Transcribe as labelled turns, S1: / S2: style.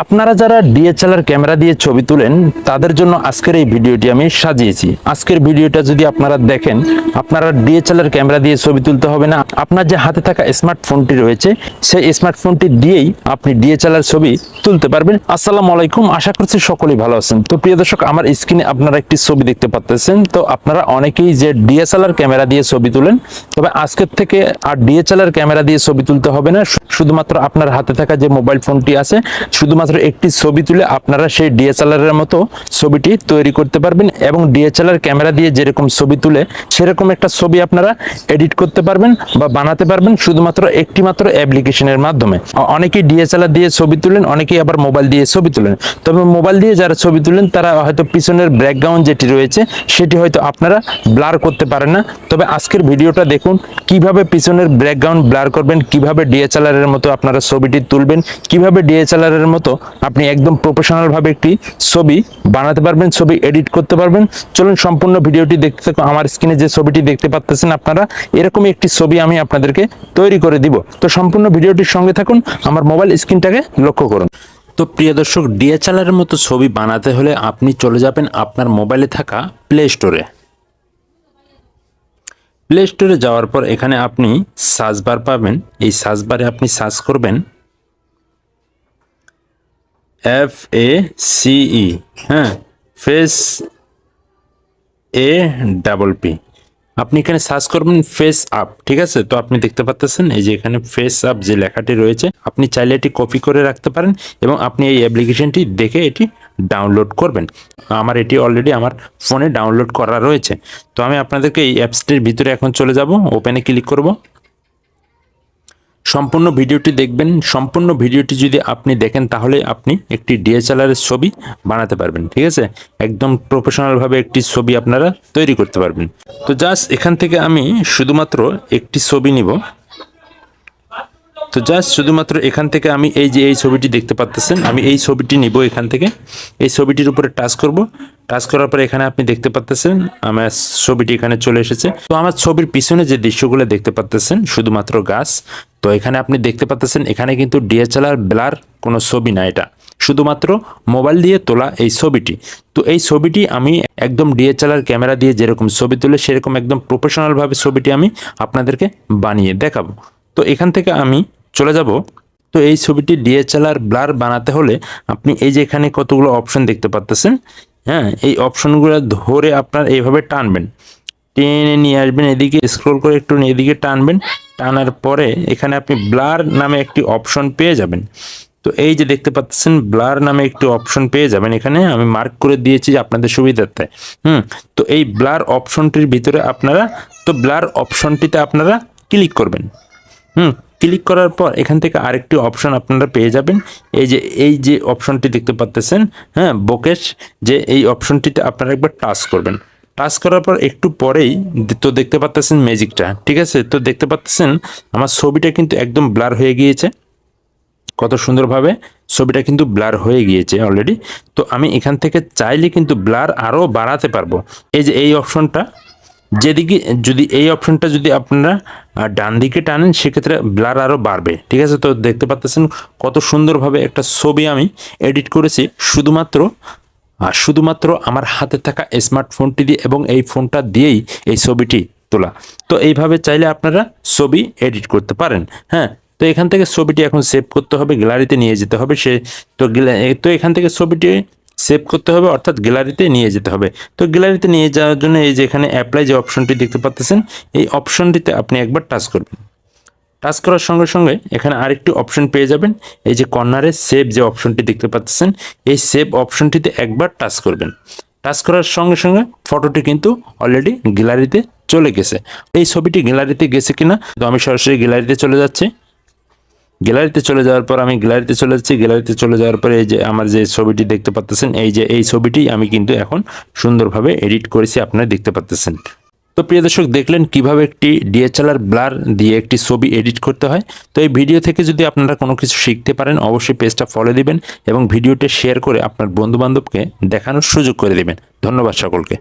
S1: আপনারা যারা DSLR camera দিয়ে ছবি তুলেন তাদের জন্য আজকের এই ভিডিওটি আমি সাজিয়েছি। আজকের ভিডিওটা যদি আপনারা দেখেন, আপনারা ডিএসএলআর ক্যামেরা দিয়ে ছবি তুলতে হবে না। আপনার যে হাতে থাকা স্মার্টফোনটি রয়েছে সেই স্মার্টফোনটি দিয়েই আপনি ডিএসএলআর ছবি তুলতে পারবেন। আসসালামু আলাইকুম, আশা করছি সকলেই ভালো আছেন। তো প্রিয় দর্শক, আমার স্ক্রিনে আপনারা একটি ছবি দেখতে পাচ্ছেন। তো আপনারা অনেকেই যে ডিএসএলআর ক্যামেরা দিয়ে ছবি তুলেন, তবে আজকের থেকে আর ডিএসএলআর ক্যামেরা দিয়ে ছবি তুলতে হবে না। শুধুমাত্র আপনার হাতে থাকা যে মোবাইল ফোনটি আছে, শুধুমাত্র একটি ছবি তুলে আপনারা সেই ডিএসএলআর এর মতো ছবিটি তৈরি করতে পারবেন এবং ডিএসএলআর ক্যামেরা দিয়ে যেরকম ছবি তুলে সেরকম একটা ছবি আপনারা এডিট করতে পারবেন বা বানাতে পারবেন শুধুমাত্র একটি মাত্র অ্যাপ্লিকেশনের মাধ্যমে। অনেকেই ডিএসএলআর দিয়ে ছবি তুলেন, অনেকেই আবার মোবাইল দিয়ে ছবি তুলেন। তবে মোবাইল দিয়ে যারা ছবি তুলেন তারা হয়তো পিছনের ব্যাকগ্রাউন্ড যেটি রয়েছে সেটি হয়তো আপনারা ব্লার করতে পারেন না। তবে আজকের ভিডিওটা দেখুন কিভাবে পিছনের ব্যাকগ্রাউন্ড ব্লার করবেন, কিভাবে ডিএসএলআর এর মতো আপনারা ছবিটি তুলবেন, কিভাবে ডিএসএলআর এর মতো আপনি একদম প্রফেশনাল ভাবে একটি ছবি বানাতে পারবেন, ছবি এডিট করতে পারবেন। চলুন সম্পূর্ণ ভিডিওটি দেখতে থাকুন। আমার স্ক্রিনে যে ছবিটি দেখতে পাচ্ছেন আপনারা, এরকমই একটি ছবি আমি আপনাদেরকে তৈরি করে দিব। তো সম্পূর্ণ ভিডিওটির সঙ্গে থাকুন, আমার মোবাইল স্ক্রিনটাকে লক্ষ্য করুন। তো প্রিয় দর্শক, ডিএসএলআর এর মতো ছবি বানাতে হলে আপনি চলে যাবেন আপনার মোবাইলে থাকা প্লে স্টোরে। প্লে স্টোরে যাওয়ার পর এখানে আপনি সার্চ বার পাবেন। এই সার্চ বারে আপনি সার্চ করবেন FACE, হ্যাঁ, ফেস APP। আপনি এখানে সার্চ করবেন ফেস আপ, ঠিক আছে? তো আপনি দেখতে পাচ্ছেন এই যে এখানে ফেস আপ যে লেখাটি রয়েছে, আপনি চাইলে এটি কপি করে রাখতে পারেন এবং আপনি এই অ্যাপ্লিকেশনটি দেখে এটি ডাউনলোড করবেন। আমার এটি অলরেডি আমার ফোনে ডাউনলোড করা রয়েছে। তো আমি আপনাদেরকে এই অ্যাপসটির ভিতরে এখন চলে যাব, ওপেনে ক্লিক করব। সম্পূর্ণ ভিডিওটি দেখবেন। সম্পূর্ণ ভিডিওটি যদি আপনি দেখেন তাহলে আপনি একটি ডিএসএলআর এর ছবি বানাতে পারবেন, ঠিক আছে? একদম প্রফেশনাল ভাবে একটি ছবি আপনারা তৈরি করতে পারবেন। তো জাস্ট এখান থেকে আমি শুধুমাত্র একটি ছবি নিব। তো জাস্ট শুধুমাত্র এখান থেকে আমি এই যে এই ছবিটি দেখতে পাচ্ছেন, আমি এই ছবিটি নিব। এখান থেকে এই ছবিটির উপরে টাচ করব। টাচ করার পর এখানে আপনি দেখতে পাচ্ছেন আমার ছবিটি এখানে চলে এসেছে। তো আমার ছবির পিছনে যে দৃশ্যগুলো দেখতে পাচ্ছেন শুধুমাত্র গাছ। তো এখানে আপনি দেখতে পাচ্ছেন এখানে কিন্তু ডিএসএলআর ব্লার কোনো ছবি না, এটা শুধুমাত্র মোবাইল দিয়ে তোলা এই ছবিটি। তো এই ছবিটি আমি একদম ডিএসএলআর ক্যামেরা দিয়ে যেরকম ছবি তুলে সেরকম একদম প্রফেশনাল ভাবে ছবিটি আমি আপনাদেরকে বানিয়ে দেখাবো। তো এখান থেকে আমি চলে যাব। তো এই ছবিটি ডিএসএলআর ব্লার বানাতে হলে আপনি এই যে এখানে কতগুলো অপশন দেখতে পাচ্ছেন, হ্যাঁ, এই অপশনগুলো ধরে আপনার এইভাবে টানবেন, টেনে নিয়ে আসবেন, এদিকে স্ক্রল করে একটু এদিকে টানবেন। টানার পরে এখানে আপনি ব্লার নামে একটি অপশন পেয়ে যাবেন। তো এই যে দেখতে পাচ্ছেন ব্লার নামে একটি অপশন পেয়ে যাবেন, এখানে আমি মার্ক করে দিয়েছি আপনাদের সুবিধার্থে। তো এই ব্লার অপশনটির ভিতরে আপনারা, তো ব্লার অপশনটিতে আপনারা ক্লিক করবেন। ক্লিক করার পর এখান থেকে আরেকটি অপশন আপনারা পেয়ে যাবেন। এই যে অপশনটি দেখতে পাচ্ছেন, হ্যাঁ, বোকেশ, যে এই অপশনটিতে আপনারা একবার টাচ করবেন। টাচ করার পর একটু পরেই তো দেখতে পাচ্ছেন ম্যাজিকটা, ঠিক আছে? তো দেখতে পাচ্ছেন আমার ছবিটা কিন্তু একদম ব্লার হয়ে গিয়েছে। কত সুন্দরভাবে ছবিটা কিন্তু ব্লার হয়ে গিয়েছে অলরেডি। তো আমি এখান থেকে চাইলে কিন্তু ব্লার আরও বাড়াতে পারবো। এই যে এই অপশনটা, যেদিকে যদি এই অপশনটা যদি আপনারা ডান দিকে টানেন সেক্ষেত্রে ব্লার আরও বাড়বে, ঠিক আছে? তো দেখতে পাচ্ছেন কত সুন্দরভাবে একটা ছবি আমি এডিট করেছি শুধুমাত্র আমার হাতে থাকা স্মার্টফোনটি দিয়ে এবং এই ফোনটা দিয়েই এই ছবিটি তোলা। তো এইভাবে চাইলে আপনারা ছবি এডিট করতে পারেন, হ্যাঁ। তো এখান থেকে ছবিটি এখন সেভ করতে হবে, গ্যালারিতে নিয়ে যেতে হবে। তো এখান থেকে ছবিটি সেভ করতে হবে, অর্থাৎ গ্যালারিতে নিয়ে যেতে হবে। তো গ্যালারিতে নিয়ে যাওয়ার জন্য এই যে এখানে অ্যাপ্লাই যে অপশনটি দেখতে পাচ্ছেন, এই অপশনটিতে আপনি একবার টাচ করবেন। টাচ করার সঙ্গে সঙ্গে এখানে আরেকটি অপশন পেয়ে যাবেন। এই যে কর্নারে সেভ যে অপশনটি দেখতে পাচ্ছেন, এই সেভ অপশনটিতে একবার টাচ করবেন। টাচ করার সঙ্গে সঙ্গে ফটোটি কিন্তু অলরেডি গ্যালারিতে চলে গেছে। এই ছবিটি গ্যালারিতে গেছে কিনা, তো আমি সরাসরি গ্যালারিতে চলে যাচ্ছি। গ্যালারিতে চলে যাওয়ার পর আমি গ্যালারিতে চলে যাচ্ছি। গ্যালারিতে চলে যাওয়ার পরে এই যে আমার যে ছবিটি দেখতে পাচ্ছেন, এই যে এই ছবিটি আমি কিন্তু এখন সুন্দরভাবে এডিট করেছি, আপনারা দেখতে পাচ্ছেন। তো প্রিয় দর্শক, দেখলেন কিভাবে একটি ডিএসএলআর ব্লার দিয়ে একটি ছবি এডিট করতে হয়। তো এই ভিডিও থেকে যদি আপনারা কোনো কিছু শিখতে পারেন, অবশ্যই পেজটা ফলো দিবেন এবং ভিডিওটা শেয়ার করে আপনার বন্ধুবান্ধবকে দেখানোর সুযোগ করে দিবেন। ধন্যবাদ সকলকে।